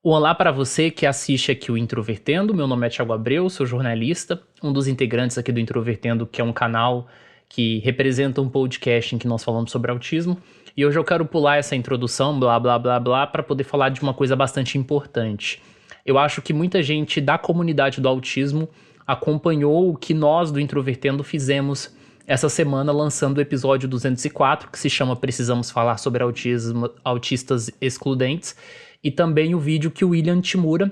Olá para você que assiste aqui o Introvertendo, meu nome é Thiago Abreu, sou jornalista, um dos integrantes aqui do Introvertendo, que é um canal que representa um podcast em que nós falamos sobre autismo, e hoje eu quero pular essa introdução, blá blá blá blá, para poder falar de uma coisa bastante importante. Eu acho que muita gente da comunidade do autismo acompanhou o que nós do Introvertendo fizemos essa semana lançando o episódio 204, que se chama Precisamos Falar sobre Autismo, Autistas Excludentes, e também o vídeo que o William Timura,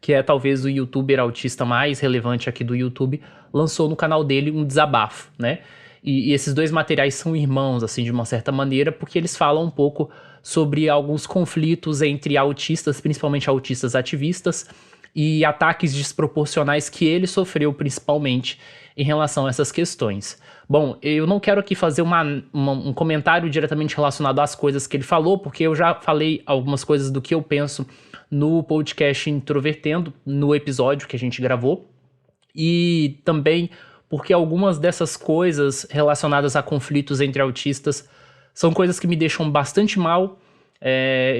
que é talvez o youtuber autista mais relevante aqui do YouTube, lançou no canal dele um desabafo, né? E esses dois materiais são irmãos, assim, de uma certa maneira, porque eles falam um pouco sobre alguns conflitos entre autistas, principalmente autistas ativistas, e ataques desproporcionais que ele sofreu principalmente em relação a essas questões. Bom, eu não quero aqui fazer um comentário diretamente relacionado às coisas que ele falou, porque eu já falei algumas coisas do que eu penso no podcast Introvertendo, no episódio que a gente gravou, e também porque algumas dessas coisas relacionadas a conflitos entre autistas são coisas que me deixam bastante mal.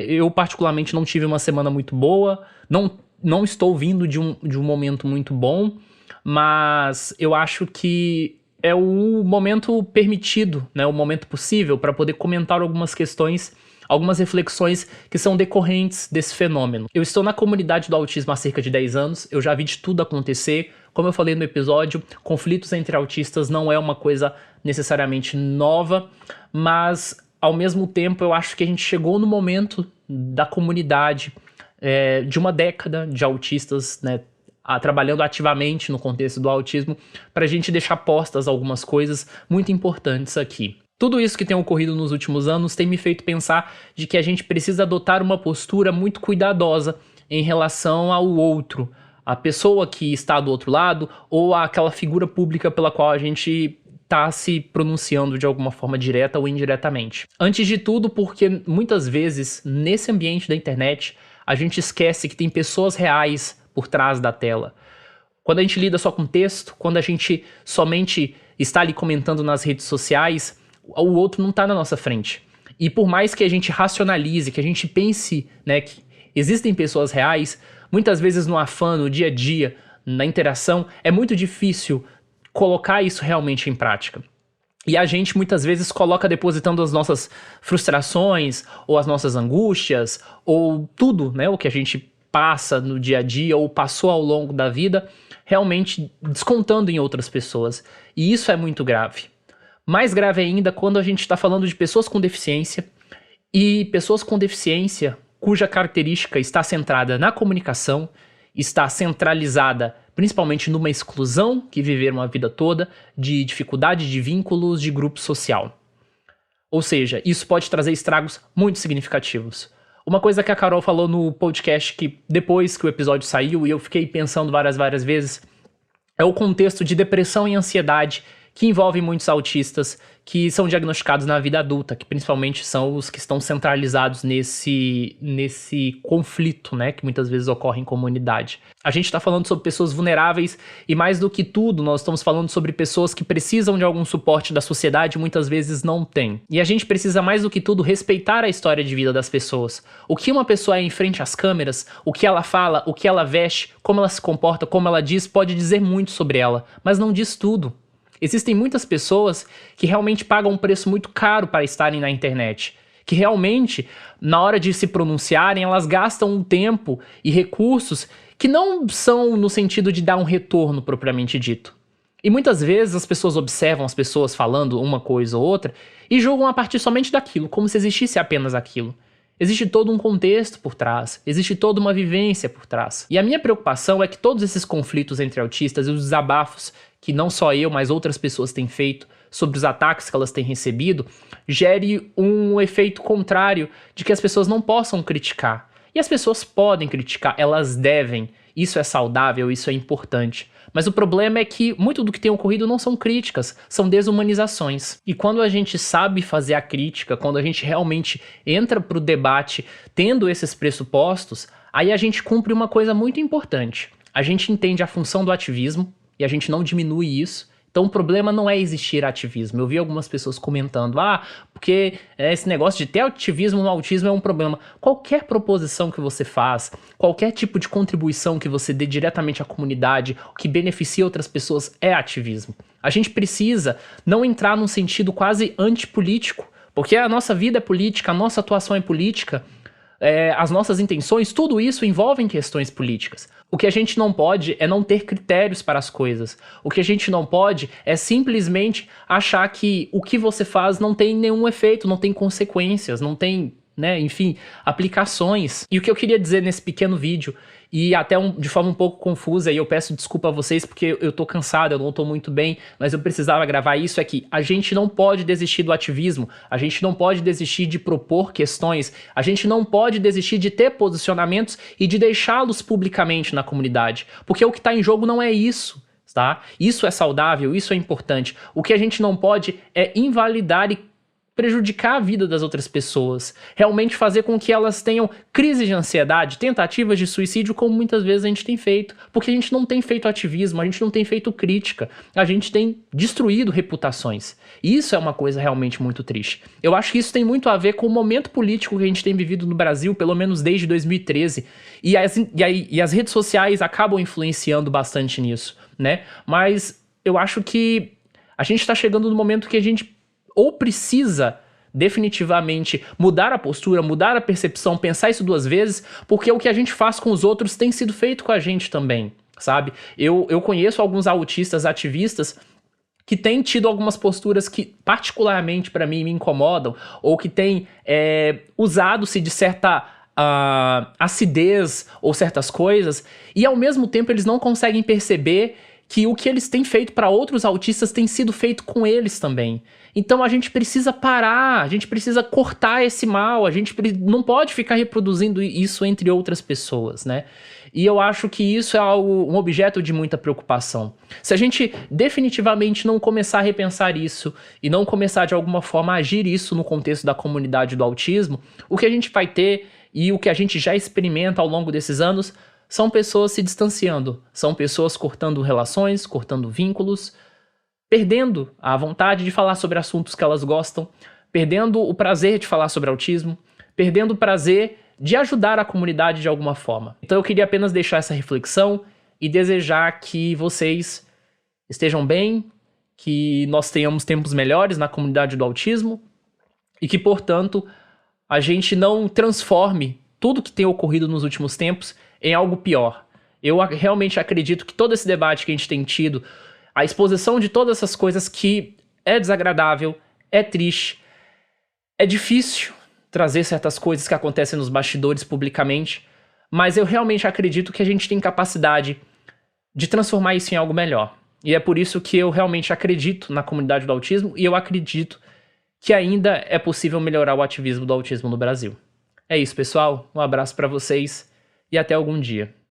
Eu particularmente não tive uma semana muito boa, não estou vindo de um momento muito bom, mas eu acho que é o momento permitido, né, o momento possível para poder comentar algumas questões, algumas reflexões que são decorrentes desse fenômeno. Eu estou na comunidade do autismo há cerca de 10 anos, eu já vi de tudo acontecer. Como eu falei no episódio, conflitos entre autistas não é uma coisa necessariamente nova, mas ao mesmo tempo eu acho que a gente chegou no momento da comunidade de uma década de autistas, né, trabalhando ativamente no contexto do autismo, para a gente deixar postas algumas coisas muito importantes aqui. Tudo isso que tem ocorrido nos últimos anos tem me feito pensar de que a gente precisa adotar uma postura muito cuidadosa em relação ao outro, a pessoa que está do outro lado ou aquela figura pública pela qual a gente está se pronunciando de alguma forma direta ou indiretamente. Antes de tudo, porque muitas vezes nesse ambiente da internet a gente esquece que tem pessoas reais por trás da tela. Quando a gente lida só com texto, quando a gente somente está ali comentando nas redes sociais, o outro não está na nossa frente. E por mais que a gente racionalize, que a gente pense, né, que existem pessoas reais, muitas vezes no afã, no dia a dia, na interação, é muito difícil colocar isso realmente em prática. E a gente muitas vezes coloca depositando as nossas frustrações, ou as nossas angústias, ou tudo, né, o que a gente passa no dia a dia ou passou ao longo da vida, realmente descontando em outras pessoas. E isso é muito grave. Mais grave ainda quando a gente está falando de pessoas com deficiência, e pessoas com deficiência cuja característica está centrada na comunicação, está centralizada principalmente numa exclusão que viveram a vida toda, de dificuldade de vínculos de grupo social. Ou seja, isso pode trazer estragos muito significativos. Uma coisa que a Carol falou no podcast, que depois que o episódio saiu e eu fiquei pensando várias vezes, é o contexto de depressão e ansiedade que envolvem muitos autistas que são diagnosticados na vida adulta, que principalmente são os que estão centralizados nesse conflito, né, que muitas vezes ocorre em comunidade. A gente está falando sobre pessoas vulneráveis e, mais do que tudo, nós estamos falando sobre pessoas que precisam de algum suporte da sociedade e muitas vezes não têm. E a gente precisa, mais do que tudo, respeitar a história de vida das pessoas. O que uma pessoa é em frente às câmeras, o que ela fala, o que ela veste, como ela se comporta, como ela diz, pode dizer muito sobre ela, mas não diz tudo. Existem muitas pessoas que realmente pagam um preço muito caro para estarem na internet, que realmente, na hora de se pronunciarem, elas gastam um tempo e recursos que não são no sentido de dar um retorno propriamente dito. E muitas vezes as pessoas observam as pessoas falando uma coisa ou outra e julgam a partir somente daquilo, como se existisse apenas aquilo. Existe todo um contexto por trás, existe toda uma vivência por trás. E a minha preocupação é que todos esses conflitos entre autistas e os desabafos que não só eu, mas outras pessoas têm feito sobre os ataques que elas têm recebido, gere um efeito contrário de que as pessoas não possam criticar. E as pessoas podem criticar, elas devem. Isso é saudável, isso é importante. Mas o problema é que muito do que tem ocorrido não são críticas, são desumanizações. E quando a gente sabe fazer a crítica, quando a gente realmente entra para o debate tendo esses pressupostos, aí a gente cumpre uma coisa muito importante. A gente entende a função do ativismo, e a gente não diminui isso. Então o problema não é existir ativismo. Eu vi algumas pessoas comentando, porque esse negócio de ter ativismo no autismo é um problema. Qualquer proposição que você faz, qualquer tipo de contribuição que você dê diretamente à comunidade, que beneficie outras pessoas, é ativismo. A gente precisa não entrar num sentido quase antipolítico, porque a nossa vida é política, a nossa atuação é política, as nossas intenções, tudo isso envolve questões políticas. O que a gente não pode é não ter critérios para as coisas. O que a gente não pode é simplesmente achar que o que você faz não tem nenhum efeito, não tem consequências, não tem, enfim, aplicações. E o que eu queria dizer nesse pequeno vídeo, e até de forma um pouco confusa, e eu peço desculpa a vocês porque eu tô cansado, eu não tô muito bem, mas eu precisava gravar isso, é que a gente não pode desistir do ativismo, a gente não pode desistir de propor questões, a gente não pode desistir de ter posicionamentos e de deixá-los publicamente na comunidade, porque o que tá em jogo não é isso. Tá? Isso é saudável, isso é importante. O que a gente não pode é invalidar e prejudicar a vida das outras pessoas, realmente fazer com que elas tenham crise de ansiedade, tentativas de suicídio, como muitas vezes a gente tem feito, porque a gente não tem feito ativismo, a gente não tem feito crítica, a gente tem destruído reputações. E isso é uma coisa realmente muito triste. Eu acho que isso tem muito a ver com o momento político que a gente tem vivido no Brasil, pelo menos desde 2013, e as redes sociais acabam influenciando bastante nisso, né? Mas eu acho que a gente está chegando no momento que a gente ou precisa definitivamente mudar a postura, mudar a percepção, pensar isso duas vezes, porque o que a gente faz com os outros tem sido feito com a gente também, sabe? Eu conheço alguns autistas ativistas que têm tido algumas posturas que particularmente para mim me incomodam, ou que têm usado-se de certa acidez ou certas coisas, e ao mesmo tempo eles não conseguem perceber que o que eles têm feito para outros autistas tem sido feito com eles também. Então a gente precisa parar, a gente precisa cortar esse mal, a gente não pode ficar reproduzindo isso entre outras pessoas, né? E eu acho que isso é um objeto de muita preocupação. Se a gente definitivamente não começar a repensar isso e não começar de alguma forma a agir isso no contexto da comunidade do autismo, o que a gente vai ter e o que a gente já experimenta ao longo desses anos são pessoas se distanciando, são pessoas cortando relações, cortando vínculos, perdendo a vontade de falar sobre assuntos que elas gostam, perdendo o prazer de falar sobre autismo, perdendo o prazer de ajudar a comunidade de alguma forma. Então eu queria apenas deixar essa reflexão e desejar que vocês estejam bem, que nós tenhamos tempos melhores na comunidade do autismo e que, portanto, a gente não transforme tudo que tem ocorrido nos últimos tempos em algo pior. Eu realmente acredito que todo esse debate que a gente tem tido, a exposição de todas essas coisas que é desagradável, é triste, é difícil trazer certas coisas que acontecem nos bastidores publicamente, mas eu realmente acredito que a gente tem capacidade de transformar isso em algo melhor. E é por isso que eu realmente acredito na comunidade do autismo e eu acredito que ainda é possível melhorar o ativismo do autismo no Brasil. É isso, pessoal. Um abraço para vocês e até algum dia.